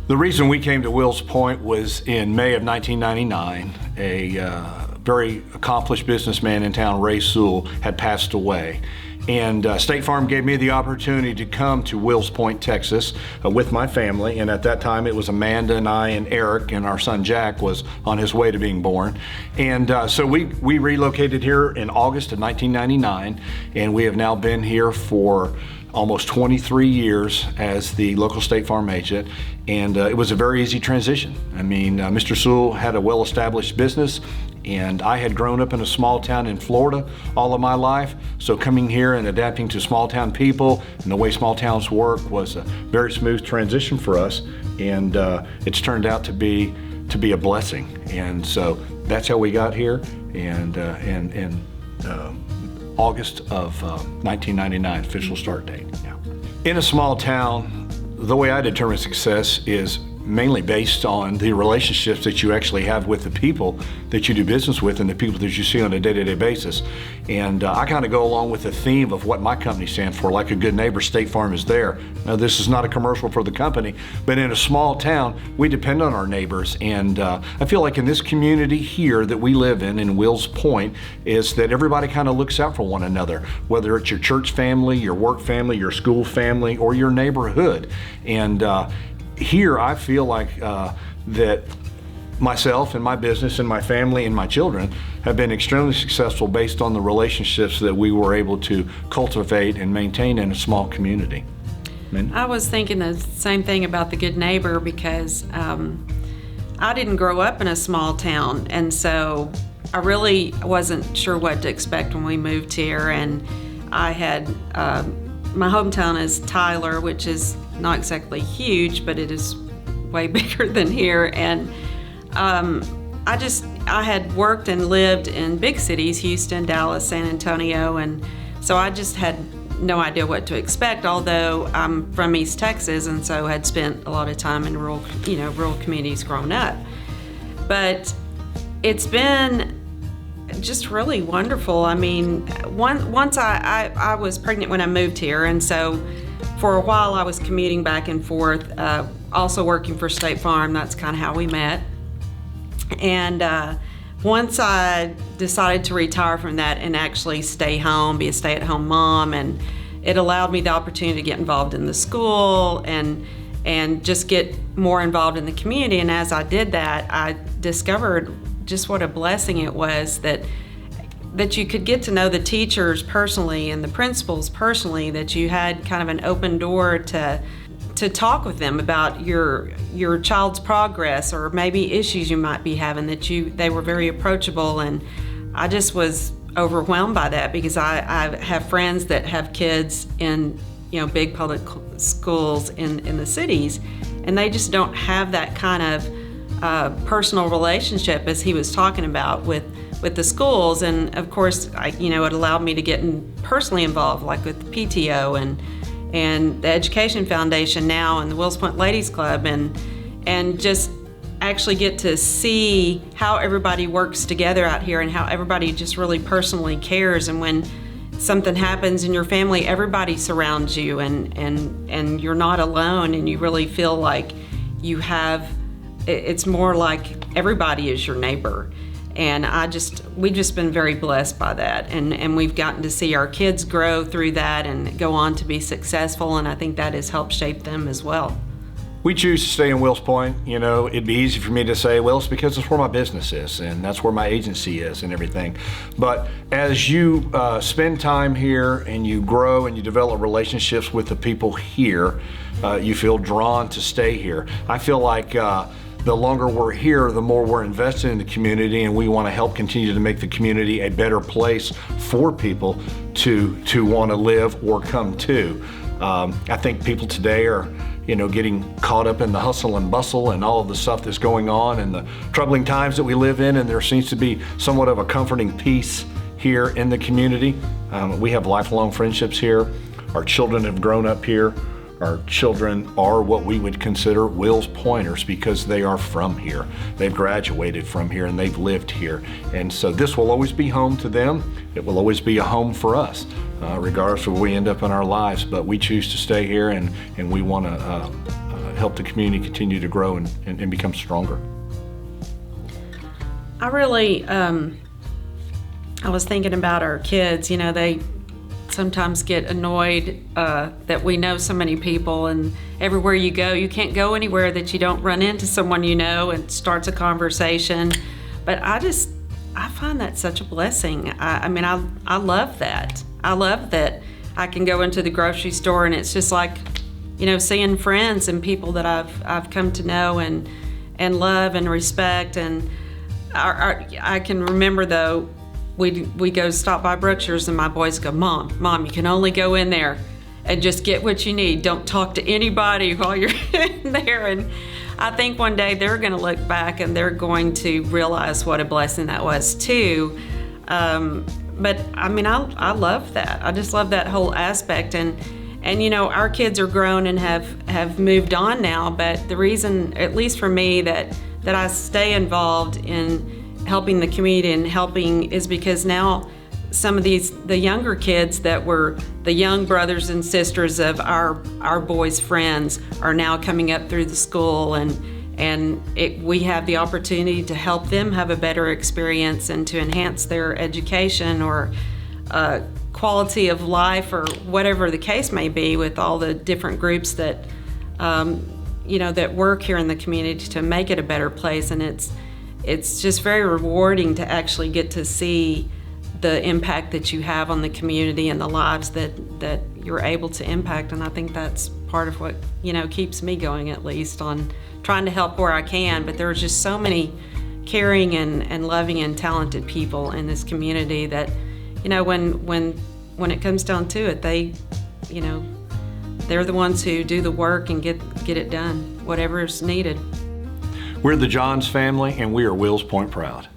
The reason we came to Wills Point was in May of 1999. A very accomplished businessman in town, Ray Sewell, had passed away. And State Farm gave me the opportunity to come to Wills Point, Texas with my family. And at that time it was Amanda and I and Eric, and our son Jack was on his way to being born. And so we relocated here in August of 1999, and we have now been here for almost 23 years as the local State Farm agent, and it was a very easy transition. I mean, Mr. Sewell had a well-established business, and I had grown up in a small town in Florida all of my life, so coming here and adapting to small town people and the way small towns work was a very smooth transition for us, and it's turned out to be a blessing. And so that's how we got here, and August of 1999, official start date. Yeah. In a small town, the way I determine success is mainly based on the relationships that you actually have with the people that you do business with and the people that you see on a day-to-day basis. And I kind of go along with the theme of what my company stands for, like a good neighbor, State Farm is there. Now, this is not a commercial for the company, but in a small town, we depend on our neighbors. And I feel like in this community here that we live in Wills Point, is that everybody kind of looks out for one another, whether it's your church family, your work family, your school family, or your neighborhood. And here I feel like that myself and my business and my family and my children have been extremely successful based on the relationships that we were able to cultivate and maintain in a small community. I was thinking the same thing about the good neighbor, because I didn't grow up in a small town, and so I really wasn't sure what to expect when we moved here. And I had my hometown is Tyler, which is not exactly huge, but it is way bigger than here. And I had worked and lived in big cities, Houston, Dallas, San Antonio, and so I just had no idea what to expect, although I'm from East Texas and so had spent a lot of time in rural communities growing up. But it's been just really wonderful. I mean, once I was pregnant when I moved here, and so for a while I was commuting back and forth, also working for State Farm. That's kind of how we met. And once I decided to retire from that and actually stay home, be a stay-at-home mom, and it allowed me the opportunity to get involved in the school and just get more involved in the community. And as I did that, I discovered just what a blessing it was that you could get to know the teachers personally and the principals personally, that you had kind of an open door to talk with them about your child's progress or maybe issues you might be having, they were very approachable. And I just was overwhelmed by that, because I have friends that have kids in big public schools in the cities, and they just don't have that kind of personal relationship as he was talking about with the schools. And of course, it allowed me to get personally involved, like with the PTO and the Education Foundation now and the Wills Point Ladies Club, and just actually get to see how everybody works together out here and how everybody just really personally cares. And when something happens in your family, everybody surrounds you, and you're not alone, and you really feel like it's more like everybody is your neighbor. And we've just been very blessed by that. And we've gotten to see our kids grow through that and go on to be successful. And I think that has helped shape them as well. We choose to stay in Wills Point. It'd be easy for me to say, well, it's because it's where my business is and that's where my agency is and everything. But as you spend time here and you grow and you develop relationships with the people here, you feel drawn to stay here. I feel like the longer we're here, the more we're invested in the community, and we want to help continue to make the community a better place for people to want to live or come to. I think people today are getting caught up in the hustle and bustle and all of the stuff that's going on and the troubling times that we live in, and there seems to be somewhat of a comforting peace here in the community. We have lifelong friendships here. Our children have grown up here. Our children are what we would consider Wills Pointers because they are from here. They've graduated from here and they've lived here. And so this will always be home to them. It will always be a home for us, regardless of where we end up in our lives. But we choose to stay here, and we want to help the community continue to grow and become stronger? I really, I was thinking about our kids. You know, they sometimes get annoyed that we know so many people, and everywhere you go, you can't go anywhere that you don't run into someone you know and starts a conversation. But I find that such a blessing. I mean, I love that. I love that I can go into the grocery store and it's just like, you know, seeing friends and people that I've come to know and love and respect. And I can remember though, we go stop by Brookshire's and my boys go, Mom, you can only go in there and just get what you need. Don't talk to anybody while you're in there. And I think one day they're going to look back and they're going to realize what a blessing that was too. But I mean, I love that. I just love that whole aspect. And you know, our kids are grown and have moved on now. But the reason, at least for me, that I stay involved in helping the community and helping is because now some of the younger kids that were the young brothers and sisters of our boys' friends are now coming up through the school, and we have the opportunity to help them have a better experience and to enhance their education or quality of life or whatever the case may be with all the different groups that you know, that work here in the community to make it a better place. And it's just very rewarding to actually get to see the impact that you have on the community and the lives that you're able to impact. And I think that's part of what, you know, keeps me going, at least, on trying to help where I can. But there are just so many caring and loving and talented people in this community that, you know, when it comes down to it, they, you know, they're the ones who do the work and get it done, whatever is needed. We're the Johns family, and we are Wills Point proud.